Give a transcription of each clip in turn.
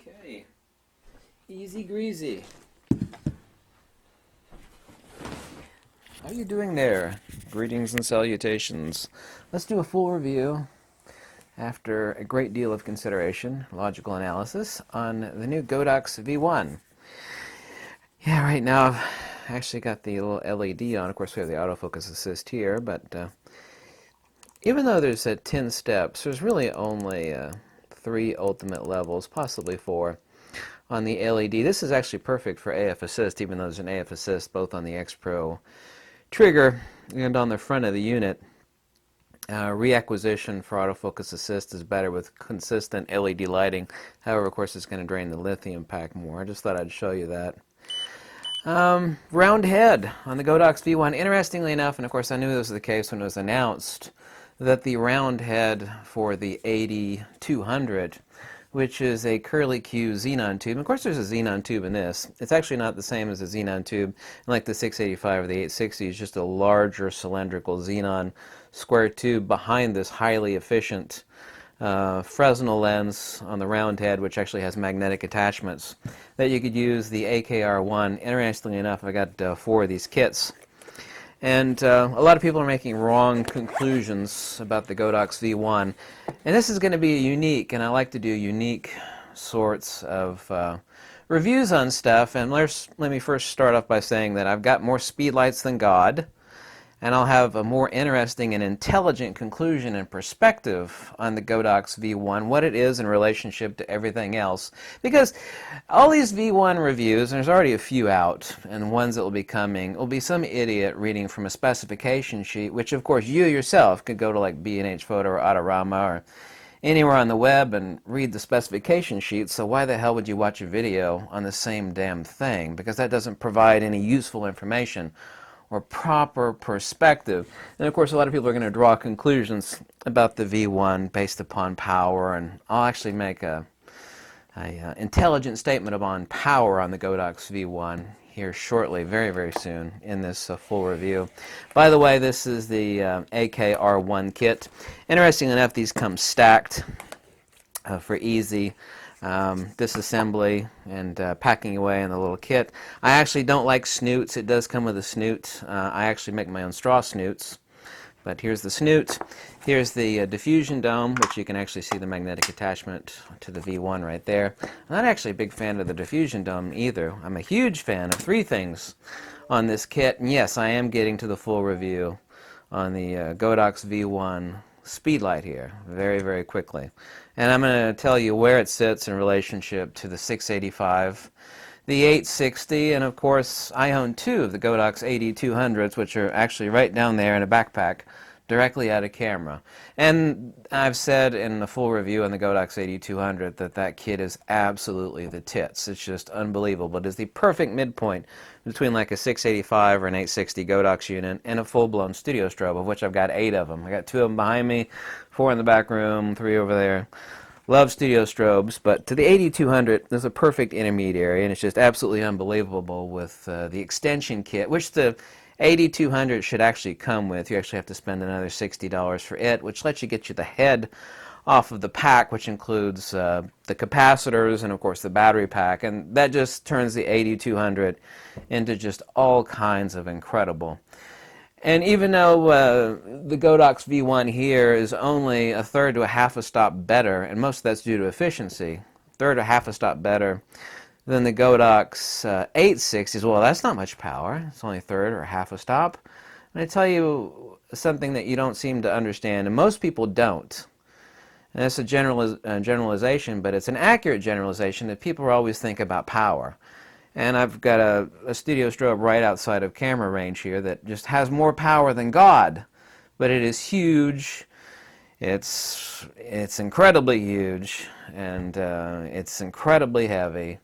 Okay, easy greasy. How are you doing there? Greetings and salutations. Let's do a full review after a great deal of consideration, logical analysis, on the new Godox V1. Yeah, right now I've actually got the little LED on. Of course, we have the autofocus assist here, but even though there's 10 steps, there's really only 3 ultimate levels, possibly 4, on the LED. This is actually perfect for AF assist, even though there's an AF assist both on the X Pro trigger and on the front of the unit. Reacquisition for autofocus assist is better with consistent LED lighting. However, of course, it's going to drain the lithium pack more. I just thought I'd show you that. Round head on the Godox V1. Interestingly enough, and of course I knew this was the case when it was announced, that the round head for the 8200, which is a curly Q xenon tube. Of course, there's a xenon tube in this. It's actually not the same as a xenon tube. Like the 685 or the 860 is just a larger cylindrical xenon square tube behind this highly efficient Fresnel lens on the round head, which actually has magnetic attachments that you could use the AKR1. Interestingly enough, I got 4 of these kits. And a lot of people are making wrong conclusions about the Godox V1. And this is going to be unique, and I like to do unique sorts of reviews on stuff. And let me first start off by saying that I've got more speedlights than God, and I'll have a more interesting and intelligent conclusion and perspective on the Godox V1, what it is in relationship to everything else. Because all these V1 reviews, and there's already a few out, and ones that will be coming, will be some idiot reading from a specification sheet, which of course you yourself could go to like B&H Photo or Autorama or anywhere on the web and read the specification sheet. So why the hell would you watch a video on the same damn thing? Because that doesn't provide any useful information or proper perspective. And of course, a lot of people are going to draw conclusions about the V1 based upon power, and I'll actually make a intelligent statement upon power on the Godox V1 here shortly, very, very soon in this full review. By the way, this is the AKR1 kit. Interesting enough, these come stacked for easy disassembly and packing away in the little kit. I actually don't like snoots. It does come with a snoot. I actually make my own straw snoots. But here's the snoot. Here's the diffusion dome, which you can actually see the magnetic attachment to the V1 right there. I'm not actually a big fan of the diffusion dome either. I'm a huge fan of 3 things on this kit. And yes, I am getting to the full review on the Godox V1 Speedlight here very, very quickly. And I'm going to tell you where it sits in relationship to the 685, the 860, and of course I own 2 of the Godox 8200s, which are actually right down there in a backpack directly out of camera. And I've said in the full review on the Godox 8200 that that kit is absolutely the tits. It's just unbelievable. It is the perfect midpoint between like a 685 or an 860 Godox unit and a full-blown studio strobe, of which I've got 8 of them. I got 2 of them behind me, 4 in the back room, 3 over there. Love studio strobes, but to the 8200 there's a perfect intermediary, and it's just absolutely unbelievable with the extension kit, which the 8200 should actually come with. You actually have to spend another $60 for it, which lets you get you the head off of the pack, which includes the capacitors and of course the battery pack, and that just turns the 8200 into just all kinds of incredible. And even though the Godox V1 here is only a third to a half a stop better, and most of that's due to efficiency, third to half a stop better than the Godox 860s, well, that's not much power. It's only a third or half a stop. And I tell you something that you don't seem to understand, and most people don't. And it's a generalization, but it's an accurate generalization that people always think about power. And I've got a studio strobe right outside of camera range here that just has more power than God, but it is huge. It's incredibly huge, and it's incredibly heavy.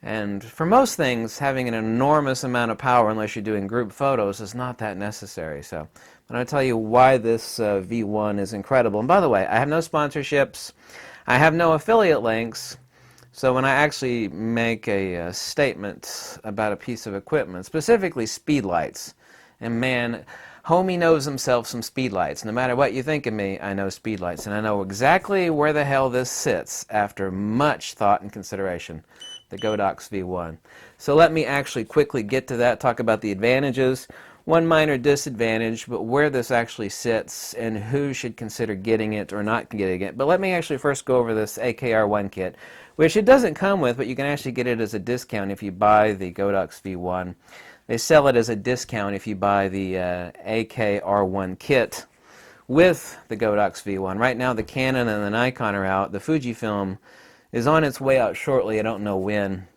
And for most things, having an enormous amount of power, unless you're doing group photos, is not that necessary. So I'm going to tell you why this V1 is incredible. And by the way, I have no sponsorships. I have no affiliate links. So when I actually make a statement about a piece of equipment, specifically speedlights, and man, Homie knows himself some Speedlights. No matter what you think of me, I know Speedlights, and I know exactly where the hell this sits after much thought and consideration. The Godox V1. So let me actually quickly get to that, talk about the advantages, one minor disadvantage, but where this actually sits and who should consider getting it or not getting it. But let me actually first go over this AKR1 kit, which it doesn't come with, but you can actually get it as a discount if you buy the Godox V1. They sell it as a discount if you buy the AKR1 kit with the Godox V1. Right now the Canon and the Nikon are out. The Fujifilm is on its way out shortly. I don't know when.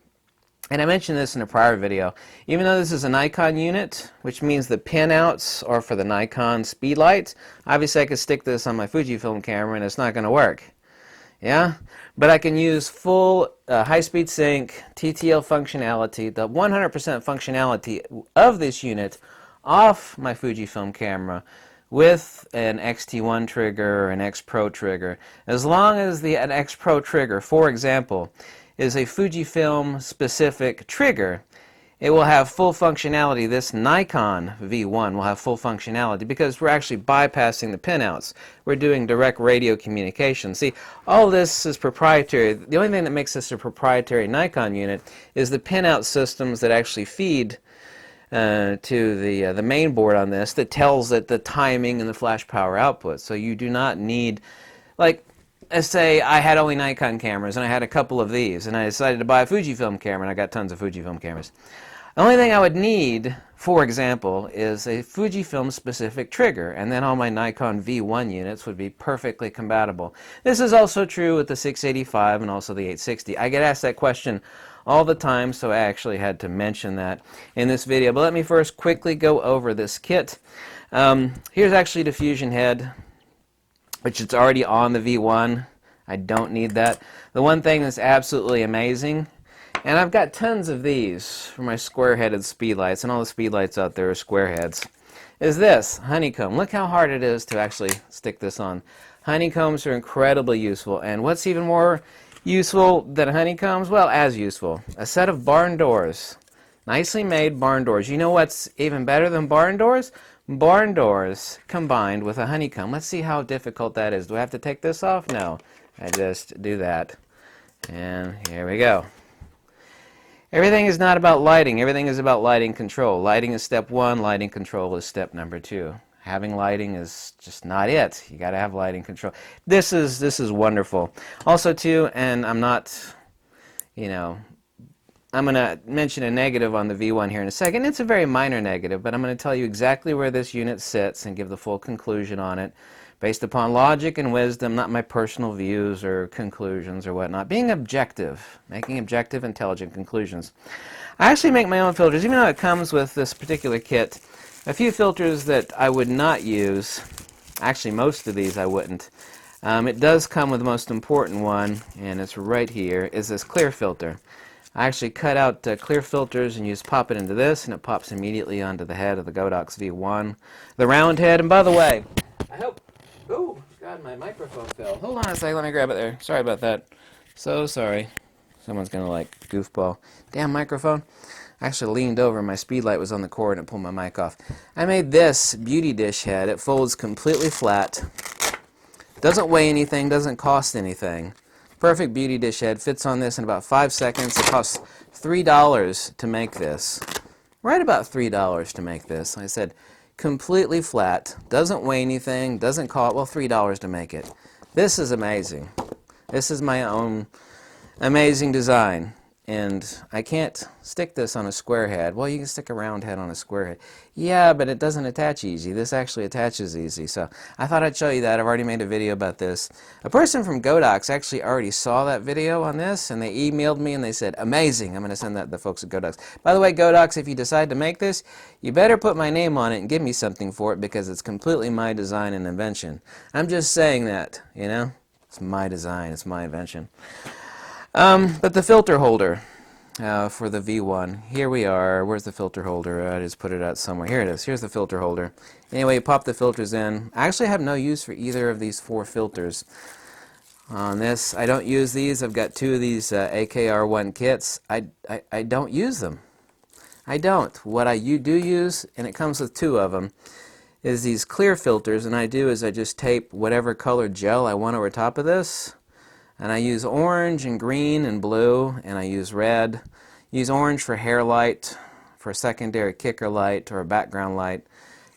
And I mentioned this in a prior video. Even though this is a Nikon unit, which means the pinouts are for the Nikon Speedlight, obviously I could stick this on my Fujifilm camera and it's not going to work. Yeah? But I can use full high-speed sync, TTL functionality, the 100% functionality of this unit off my Fujifilm camera with an X-T1 trigger or an X-Pro trigger. As long as an X-Pro trigger, for example, is a Fujifilm specific trigger, it will have full functionality. This Nikon V1 will have full functionality because we're actually bypassing the pinouts. We're doing direct radio communication. See, all this is proprietary. The only thing that makes this a proprietary Nikon unit is the pinout systems that actually feed to the main board on this that tells it the timing and the flash power output. So you do not need, like, let's say I had only Nikon cameras and I had a couple of these and I decided to buy a Fujifilm camera and I got tons of Fujifilm cameras. The only thing I would need, for example, is a Fujifilm specific trigger, and then all my Nikon V1 units would be perfectly compatible. This is also true with the 685 and also the 860. I get asked that question all the time, so I actually had to mention that in this video. But let me first quickly go over this kit. Here's actually the fusion head, which is already on the V1. I don't need that. The one thing that's absolutely amazing, and I've got tons of these for my square-headed Speedlights, and all the Speedlights out there are square heads, is this honeycomb. Look how hard it is to actually stick this on. Honeycombs are incredibly useful, and what's even more useful than honeycombs? Well, as useful. A set of barn doors. Nicely made barn doors. You know what's even better than barn doors? Barn doors combined with a honeycomb. Let's see how difficult that is. Do I have to take this off? No. I just do that. And here we go. Everything is not about lighting. Everything is about lighting control. Lighting is step one. Lighting control is step number two. Having lighting is just not it. You got to have lighting control. This is wonderful. Also too, and I'm not, I'm going to mention a negative on the V1 here in a second. It's a very minor negative, but I'm going to tell you exactly where this unit sits and give the full conclusion on it based upon logic and wisdom, not my personal views or conclusions or whatnot. Being objective, making objective, intelligent conclusions. I actually make my own filters, even though it comes with this particular kit. A few filters that I would not use, actually most of these I wouldn't. It does come with the most important one, and it's right here, is this clear filter. I actually cut out clear filters and pop it into this, and it pops immediately onto the head of the Godox V1. The round head, and by the way, I hope, oh, God, my microphone fell. Hold on a second, let me grab it there. Sorry about that. So sorry. Someone's going to like goofball. Damn microphone. I actually leaned over, my Speedlight was on the cord, and it pulled my mic off. I made this beauty dish head. It folds completely flat. Doesn't weigh anything, doesn't cost anything. Perfect beauty dish head, fits on this in about 5 seconds. It costs $3 to make this. Right about $3 to make this. Like I said, completely flat, doesn't weigh anything, doesn't cost, well, $3 to make it. This is amazing. This is my own amazing design. And I can't stick this on a square head. Well, you can stick a round head on a square head. Yeah, but it doesn't attach easy. This actually attaches easy. So I thought I'd show you that. I've already made a video about this. A person from Godox actually already saw that video on this, and they emailed me and they said, amazing. I'm going to send that to the folks at Godox. By the way, Godox, if you decide to make this, you better put my name on it and give me something for it because it's completely my design and invention. I'm just saying that, It's my design. It's my invention. But the filter holder for the V1, here we are. Where's the filter holder? I just put it out somewhere. Here it is. Here's the filter holder. Anyway, you pop the filters in. I actually have no use for either of these 4 filters. On this, I don't use these. I've got 2 of these AKR1 kits. I don't use them. I don't. What I do use, and it comes with 2 of them, is these clear filters, and I just tape whatever colored gel I want over top of this, and I use orange and green and blue, and I use red. Use orange for hair light, for a secondary kicker light or a background light,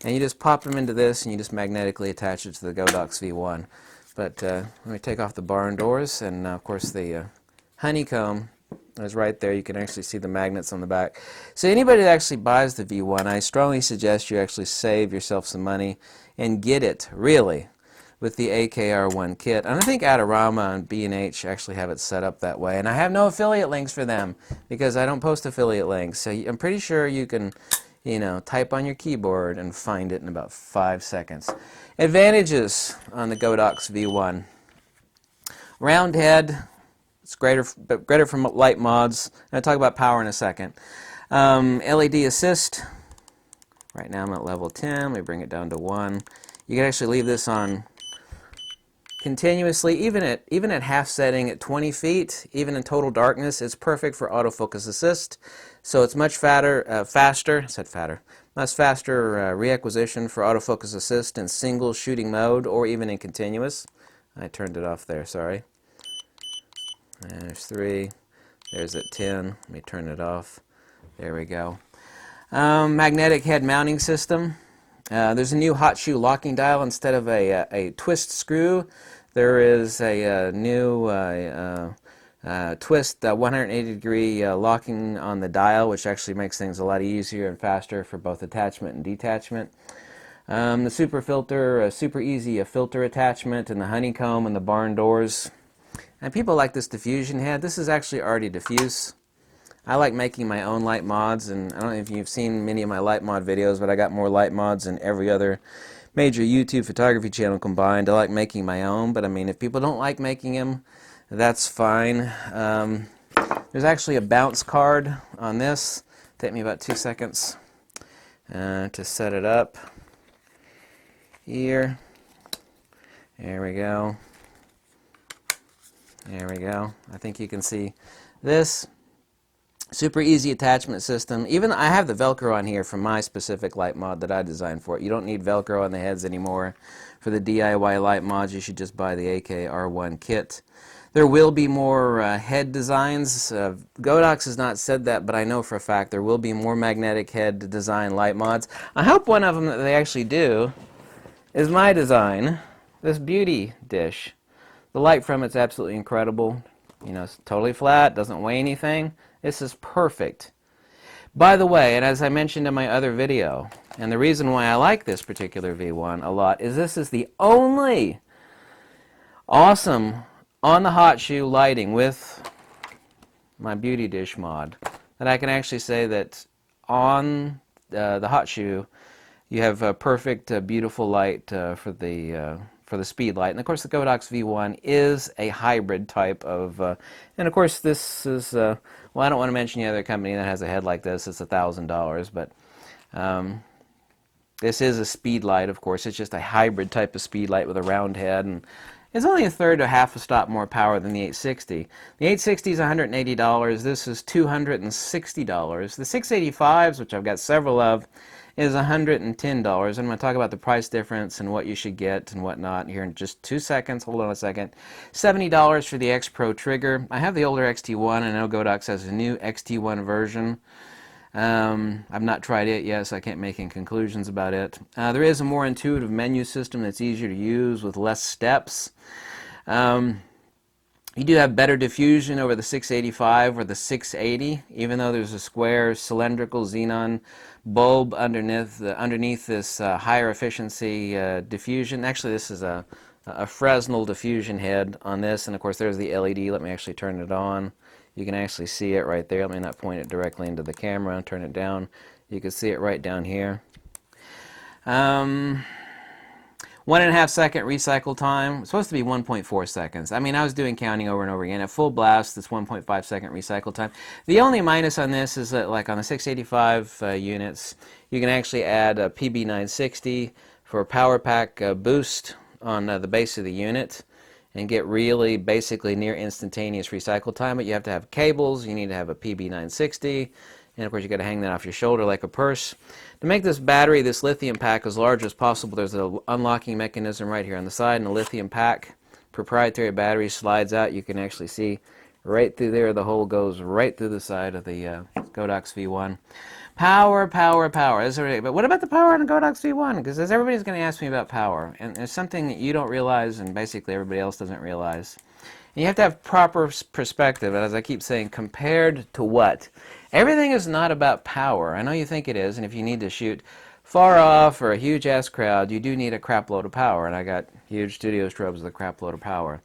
and you just pop them into this and you just magnetically attach it to the Godox V1. But let me take off the barn doors, and of course the honeycomb is right there. You can actually see the magnets on the back. So anybody that actually buys the V1, I strongly suggest you actually save yourself some money and get it, really, with the AKR1 kit. And I think Adorama and B&H actually have it set up that way. And I have no affiliate links for them because I don't post affiliate links. So I'm pretty sure you can, type on your keyboard and find it in about 5 seconds. Advantages on the Godox V1. Round head. It's greater for light mods. I'll talk about power in a second. LED assist. Right now I'm at level 10. Let me bring it down to 1. You can actually leave this on continuously, even at half setting at 20 feet, even in total darkness. It's perfect for autofocus assist. So it's much faster reacquisition for autofocus assist in single shooting mode or even in continuous. I turned it off there, sorry. And there's 3. There's at 10. Let me turn it off. There we go. Magnetic head mounting system. There's a new hot shoe locking dial instead of a twist screw. There is a new twist 180-degree locking on the dial, which actually makes things a lot easier and faster for both attachment and detachment. The super filter, super easy filter attachment, and the honeycomb and the barn doors. And people like this diffusion head. This is actually already diffuse. I like making my own light mods, and I don't know if you've seen many of my light mod videos, but I got more light mods than every other major YouTube photography channel combined. I like making my own, but I mean, if people don't like making them, that's fine. There's actually a bounce card on this. Take me about 2 seconds to set it up. Here. There we go. There we go. I think you can see this. Super easy attachment system. Even I have the Velcro on here from my specific light mod that I designed for it. You don't need Velcro on the heads anymore. For the DIY light mods, you should just buy the AKR1 kit. There will be more head designs. Godox has not said that, but I know for a fact there will be more magnetic head design light mods. I hope one of them that they actually do is my design, this beauty dish. The light from it's absolutely incredible. It's totally flat, doesn't weigh anything. This is perfect. By the way, and as I mentioned in my other video, and the reason why I like this particular V1 a lot is this is the only awesome on the hot shoe lighting with my beauty dish mod that I can actually say that on the hot shoe you have a perfect beautiful light for the Speedlight. And of course the Godox V1 is a hybrid type of, and of course this is, well, I don't want to mention the other company that has a head like this. It's $1,000, but this is a Speedlight, of course. It's just a hybrid type of Speedlight with a round head, and it's only a third to half a stop more power than the 860. The 860 is $180. This is $260. The 685s, which I've got several of, is $110. I'm going to talk about the price difference and what you should get and whatnot here in just 2 seconds. Hold on a second. $70 for the X Pro trigger. I have the older XT1. I know Godox has a new XT1 version. I've not tried it yet, so I can't make any conclusions about it. There is a more intuitive menu system that's easier to use with less steps. You do have better diffusion over the 685 or the 680, even though there's a square cylindrical xenon bulb underneath this higher efficiency diffusion. Actually, this is a Fresnel diffusion head on this, and of course there's the LED. Let me actually turn it on. You can actually see it right there. Let me not point it directly into the camera. Turn it down. You can see it right down here. 1.5 second recycle time. It's supposed to be 1.4 seconds. I mean, I was doing counting over and over again. At full blast, it's 1.5 second recycle time. The only minus on this is that, like on the 685 units, you can actually add a PB960 for a power pack boost on the base of the unit and get really basically near instantaneous recycle time. But you have to have cables. You need to have a PB960. And of course, you got to hang that off your shoulder like a purse. To make this battery, this lithium pack, as large as possible, there's an unlocking mechanism right here on the side, and the lithium pack proprietary battery slides out. You can actually see right through there. The hole goes right through the side of the Godox V1. Power, power, power. But what about the power on the Godox V1? Because everybody's going to ask me about power, and it's something that you don't realize, and basically everybody else doesn't realize. And you have to have proper perspective, and as I keep saying, compared to what? Everything is not about power. I know you think it is, and if you need to shoot far off or a huge-ass crowd, you do need a crap load of power, and I got huge studio strobes with a crap load of power.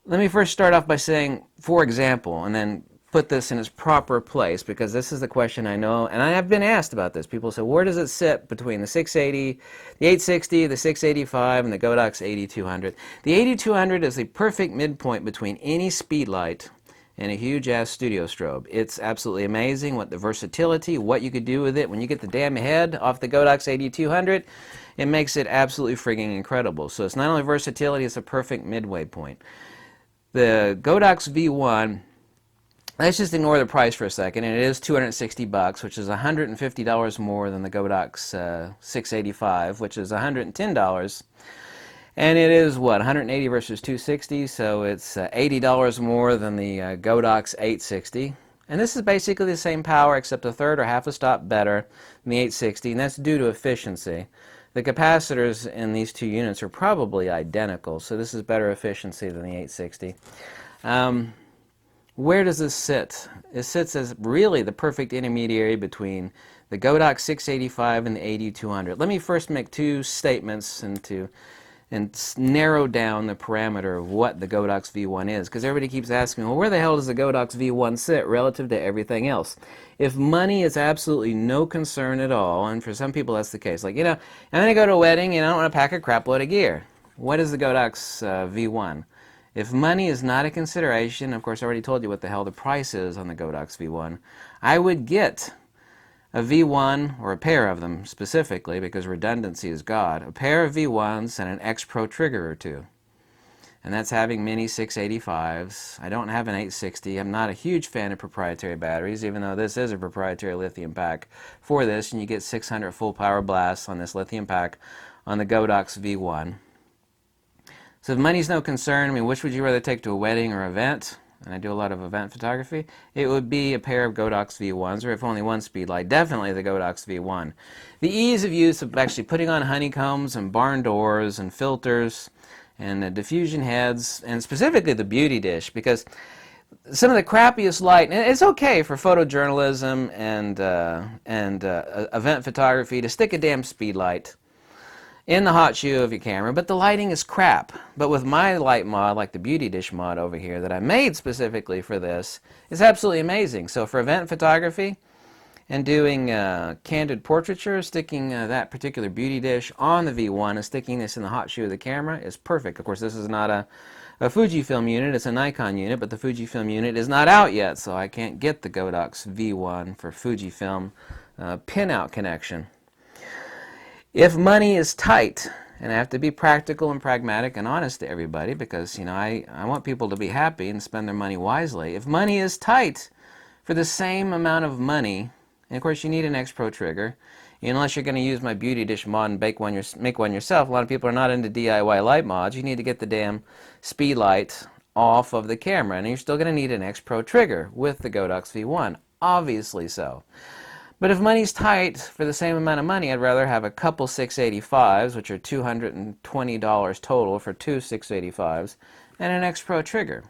Let me first start off by saying, for example, and then put this in its proper place, because this is the question I know, and I have been asked about this. People say, where does it sit between the 680, the 860, the 685, and the Godox 8200? The 8200 is the perfect midpoint between any Speedlight and a huge-ass studio strobe. It's absolutely amazing what the versatility, what you could do with it. When you get the damn head off the Godox 8200, it makes it absolutely frigging incredible. So it's not only versatility, it's a perfect midway point. The Godox V1, let's just ignore the price for a second, and it is $260, which is $150 more than the Godox 685, which is $110. And it is, what, 180 versus 260, so it's $80 more than the Godox 860. And this is basically the same power, except a third or half a stop better than the 860, and that's due to efficiency. The capacitors in these two units are probably identical, so this is better efficiency than the 860. Where does this sit? It sits as really the perfect intermediary between the Godox 685 and the 8200. Let me first make two statements and narrow down the parameter of what the Godox V1 is, because everybody keeps asking, well, where the hell does the Godox V1 sit relative to everything else? If money is absolutely no concern at all, and for some people that's the case, like, I'm going to go to a wedding and I don't want to pack a crap load of gear. What is the Godox V1? If money is not a consideration, of course I already told you what the hell the price is on the Godox V1, I would get a V1, or a pair of them specifically, because redundancy is God, a pair of V1s and an X Pro trigger or two. And that's having mini 685s. I don't have an 860. I'm not a huge fan of proprietary batteries, even though this is a proprietary lithium pack for this, and you get 600 full power blasts on this lithium pack on the Godox V1. So if money's no concern, I mean, which would you rather take to a wedding or event? And I do a lot of event photography. It would be a pair of Godox V1s, or if only one Speedlight, definitely the Godox V1. The ease of use of actually putting on honeycombs and barn doors and filters and diffusion heads, and specifically the beauty dish, because some of the crappiest light, and it's okay for photojournalism and event photography to stick a damn Speedlight in the hot shoe of your camera, but the lighting is crap. But with my light mod, like the beauty dish mod over here that I made specifically for this, it's absolutely amazing. So for event photography and doing candid portraiture, sticking that particular beauty dish on the V1 and sticking this in the hot shoe of the camera is perfect. Of course, this is not a Fujifilm unit, it's a Nikon unit, but the Fujifilm unit is not out yet, so I can't get the Godox V1 for Fujifilm pin-out connection. If money is tight, and I have to be practical and pragmatic and honest to everybody, because I want people to be happy and spend their money wisely. If money is tight, for the same amount of money, and of course you need an X Pro trigger, unless you're going to use my beauty dish mod and make one yourself. A lot of people are not into DIY light mods. You need to get the damn Speedlight off of the camera, and you're still going to need an X Pro trigger with the Godox V1, obviously so. But if money's tight, for the same amount of money, I'd rather have a couple 685s, which are $220 total for two 685s, and an X Pro trigger.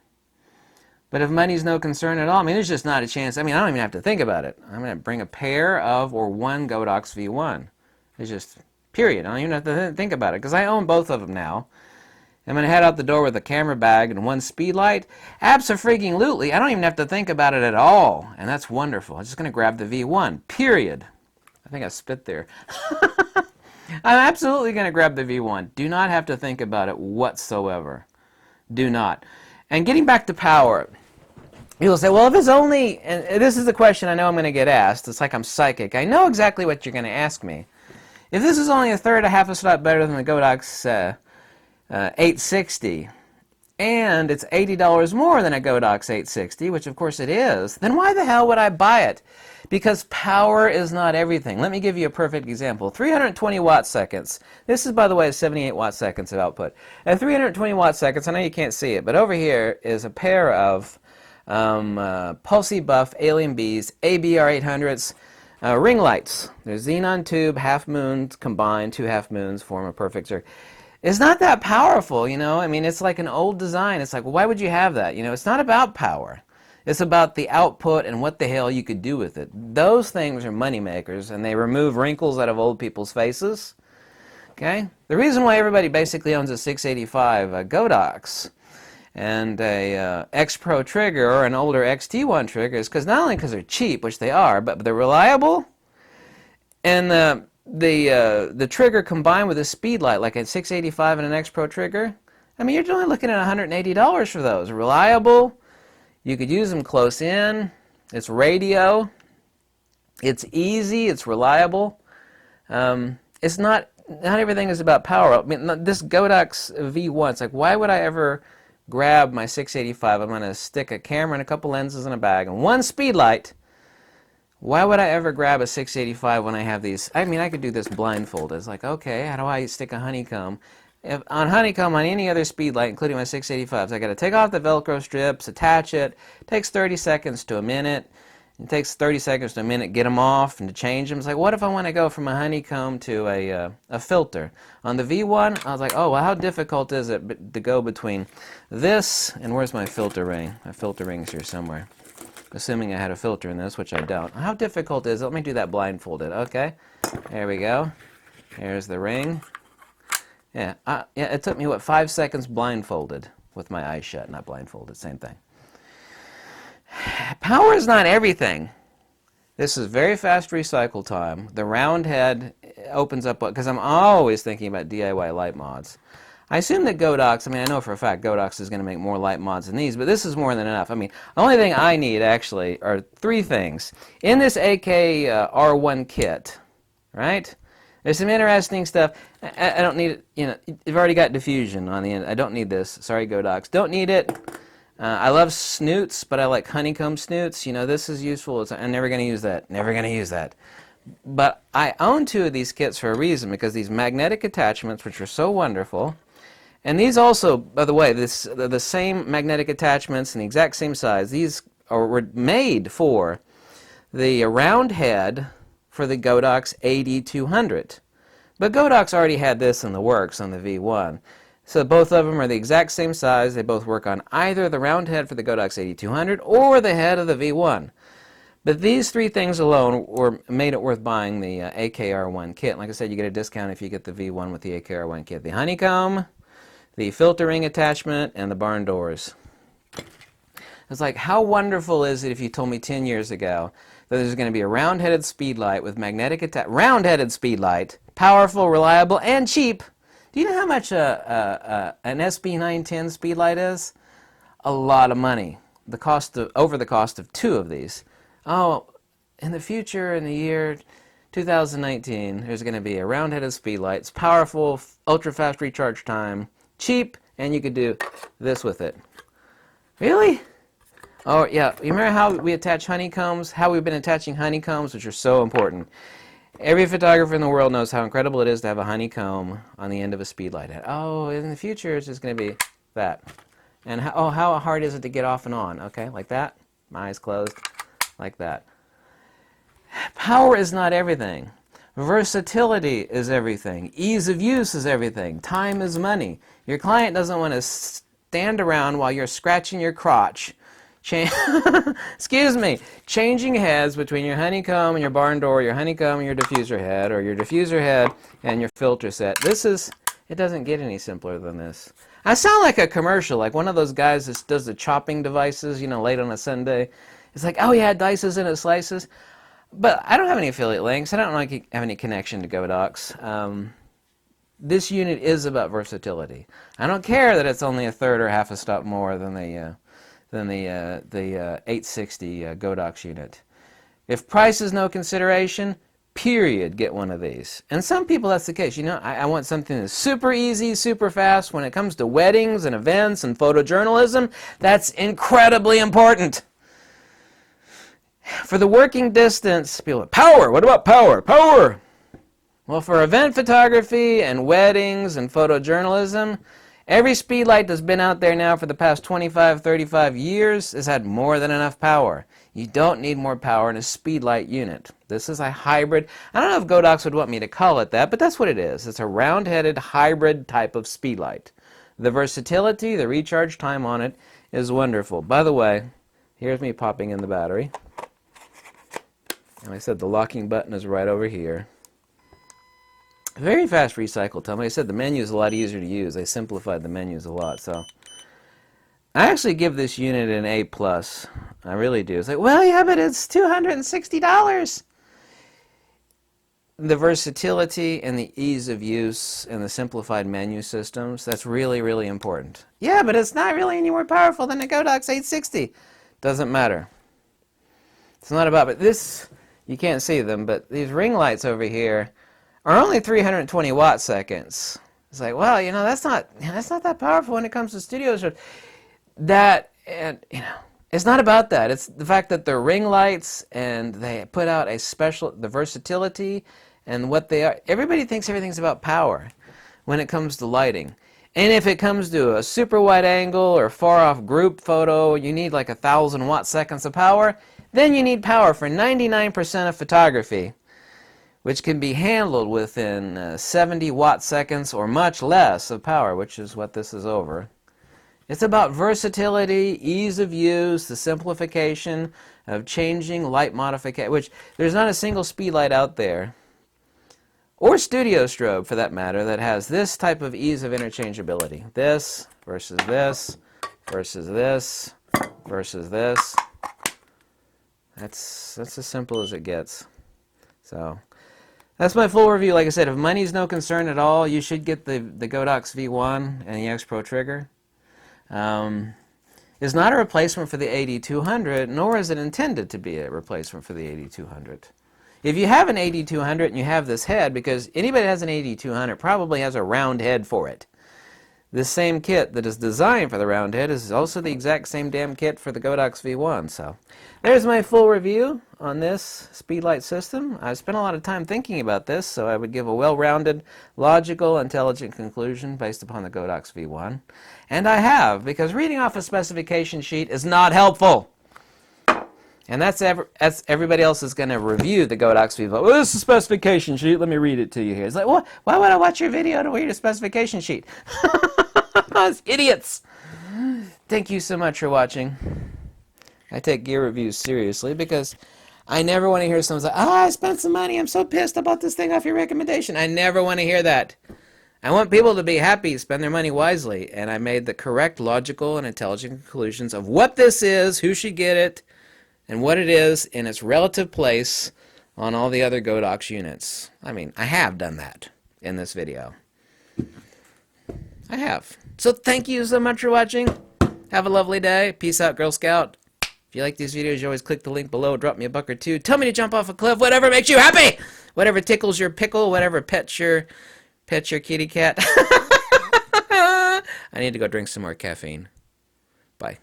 But if money's no concern at all, I mean, there's just not a chance. I mean, I don't even have to think about it. I'm going to bring a pair of or one Godox V1. It's just, period. I don't even have to think about it, because I own both of them now. I'm going to head out the door with a camera bag and one Speedlight. Abso-freaking-lutely, I don't even have to think about it at all. And that's wonderful. I'm just going to grab the V1, period. I think I spit there. I'm absolutely going to grab the V1. Do not have to think about it whatsoever. Do not. And getting back to power, people say, well, if it's only, and this is the question I know I'm going to get asked. It's like I'm psychic. I know exactly what you're going to ask me. If this is only a third, a half a step better than the Godox 860, and it's $80 more than a Godox 860, which of course it is, then why the hell would I buy it? Because power is not everything. Let me give you a perfect example. 320 watt seconds. This is, by the way, 78 watt seconds of output. At 320 watt seconds, I know you can't see it, but over here is a pair of Pulsey Buff Alien Bees ABR 800s ring lights. They're xenon tube, half moons combined, two half moons form a perfect circle. It's not that powerful, you know. I mean, it's like an old design. It's like, well, why would you have that? You know, it's not about power. It's about the output and what the hell you could do with it. Those things are money makers, and they remove wrinkles out of old people's faces. Okay? The reason why everybody basically owns a 685 Godox and a X Pro trigger or an older XT1 trigger is because not only because they're cheap, which they are, but they're reliable, and the trigger combined with a Speedlight, like a 685 and an X Pro trigger, I mean, you're only looking at $180 for those. Reliable. You could use them close in. It's radio. It's easy. It's reliable. It's not everything is about power. I mean, this Godox V1, it's like, why would I ever grab my 685? I'm going to stick a camera and a couple lenses in a bag and one Speedlight. Why would I ever grab a 685 when I have these? I mean, I could do this blindfolded. It's like, okay, how do I stick a honeycomb? On honeycomb, on any other Speedlight, including my 685s, I got to take off the Velcro strips, attach it. It takes 30 seconds to a minute. It takes 30 seconds to a minute, get them off and to change them. It's like, what if I want to go from a honeycomb to a filter? On the V1, I was like, oh, well, how difficult is it to go between this and where's my filter ring? My filter ring's here somewhere. Assuming I had a filter in this, which I don't. How difficult is it? Let me do that blindfolded. Okay, there we go. Here's the ring. Yeah, it took me, what, 5 seconds blindfolded with my eyes shut, not blindfolded, same thing. Power is not everything. This is very fast recycle time. The round head opens up, because I'm always thinking about DIY light mods. I assume that Godox, I mean, I know for a fact Godox is going to make more light mods than these, but this is more than enough. I mean, the only thing I need, actually, are three things. In this AK-R1 kit, right, there's some interesting stuff. I don't need it, you know, you've already got diffusion on the end. I don't need this. Sorry, Godox. Don't need it. I love snoots, but I like honeycomb snoots. You know, this is useful. I'm never going to use that. Never going to use that. But I own two of these kits for a reason, because these magnetic attachments, which are so wonderful, and these also, by the way, the same magnetic attachments and the exact same size, these were made for the round head for the Godox 8200. But Godox already had this in the works on the V1. So both of them are the exact same size. They both work on either the round head for the Godox 8200 or the head of the V1. But these three things alone made it worth buying the AKR1 kit. Like I said, you get a discount if you get the V1 with the AKR1 kit. The honeycomb, the filter ring attachment, and the barn doors. It's like, how wonderful is it if you told me 10 years ago that there's going to be a round-headed Speedlight with magnetic round-headed Speedlight, powerful, reliable, and cheap. Do you know how much an SB910 Speedlight is? A lot of money. Over the cost of two of these. Oh, in the future, in the year 2019, there's going to be a round-headed Speedlight. It's powerful, ultra-fast recharge time, cheap, and you could do this with it. Really? Oh, yeah. You remember how we attach honeycombs? How we've been attaching honeycombs, which are so important. Every photographer in the world knows how incredible it is to have a honeycomb on the end of a Speedlight. Oh, in the future, it's just going to be that. And how hard is it to get off and on? Okay, like that. My eyes closed. Like that. Power is not everything. Versatility is everything. Ease of use is everything. Time is money. Your client doesn't want to stand around while you're scratching your crotch. Excuse me. Changing heads between your honeycomb and your barn door, your honeycomb and your diffuser head, or your diffuser head and your filter set. It doesn't get any simpler than this. I sound like a commercial, like one of those guys that does the chopping devices, you know, late on a Sunday. It's like, oh yeah, dices and it slices. But I don't have any affiliate links. I don't have any connection to Godox. This unit is about versatility. I don't care that it's only a third or half a stop more than the 860 Godox unit. If price is no consideration, period, get one of these. And some people, that's the case. You know, I want something that's super easy, super fast. When it comes to weddings and events and photojournalism, that's incredibly important. For the working distance, people are, power, what about power? Power! Well, for event photography and weddings and photojournalism, every Speedlight that's been out there now for the past 25, 35 years has had more than enough power. You don't need more power in a Speedlight unit. This is a hybrid. I don't know if Godox would want me to call it that, but that's what it is. It's a round-headed hybrid type of Speedlight. The versatility, the recharge time on it is wonderful. By the way, here's me popping in the battery. And I said the locking button is right over here. Very fast recycle time. Like I said, the menu is a lot easier to use. They simplified the menus a lot. So I actually give this unit an A+. I really do. It's like, well, yeah, but it's $260. The versatility and the ease of use and the simplified menu systems, that's really, really important. Yeah, but it's not really any more powerful than a Godox 860. Doesn't matter. It's not about, but this, you can't see them, but these ring lights over here are only 320 watt seconds. It's like, well, you know, that's not that powerful when it comes to studios. That, and you know, it's not about that. It's the fact that they're ring lights and they put out a special, the versatility and what they are. Everybody thinks everything's about power when it comes to lighting. And if it comes to a super wide angle or far off group photo, you need like 1,000 watt seconds of power. Then you need power for 99% of photography, which can be handled within 70 watt seconds or much less of power, which is what this is over. It's about versatility, ease of use, the simplification of changing light modification, which there's not a single Speedlight out there, or studio strobe for that matter, that has this type of ease of interchangeability. This versus this versus this versus this. That's as simple as it gets. So that's my full review. Like I said, if money's no concern at all, you should get the Godox V1 and the X Pro trigger. It's not a replacement for the 8200, nor is it intended to be a replacement for the 8200. If you have an 8200 and you have this head, because anybody that has an 8200 probably has a round head for it. This same kit that is designed for the round head is also the exact same damn kit for the Godox V1. So there's my full review on this Speedlight system. I spent a lot of time thinking about this, so I would give a well-rounded, logical, intelligent conclusion based upon the Godox V1. And I have, because reading off a specification sheet is not helpful. And that's everybody else is going to review the Godox V1. Well, this is a specification sheet. Let me read it to you here. It's like, well, why would I watch your video to read a specification sheet? Those idiots. Thank you so much for watching. I take gear reviews seriously because I never want to hear someone say, oh, I spent some money. I'm so pissed about this thing off your recommendation. I never want to hear that. I want people to be happy, spend their money wisely. And I made the correct, logical, and intelligent conclusions of what this is, who should get it, and what it is in its relative place on all the other Godox units. I mean, I have done that in this video. I have. So thank you so much for watching. Have a lovely day. Peace out, Girl Scout. If you like these videos, you always click the link below. Drop me a buck or two. Tell me to jump off a cliff. Whatever makes you happy. Whatever tickles your pickle. Whatever pets your kitty cat. I need to go drink some more caffeine. Bye.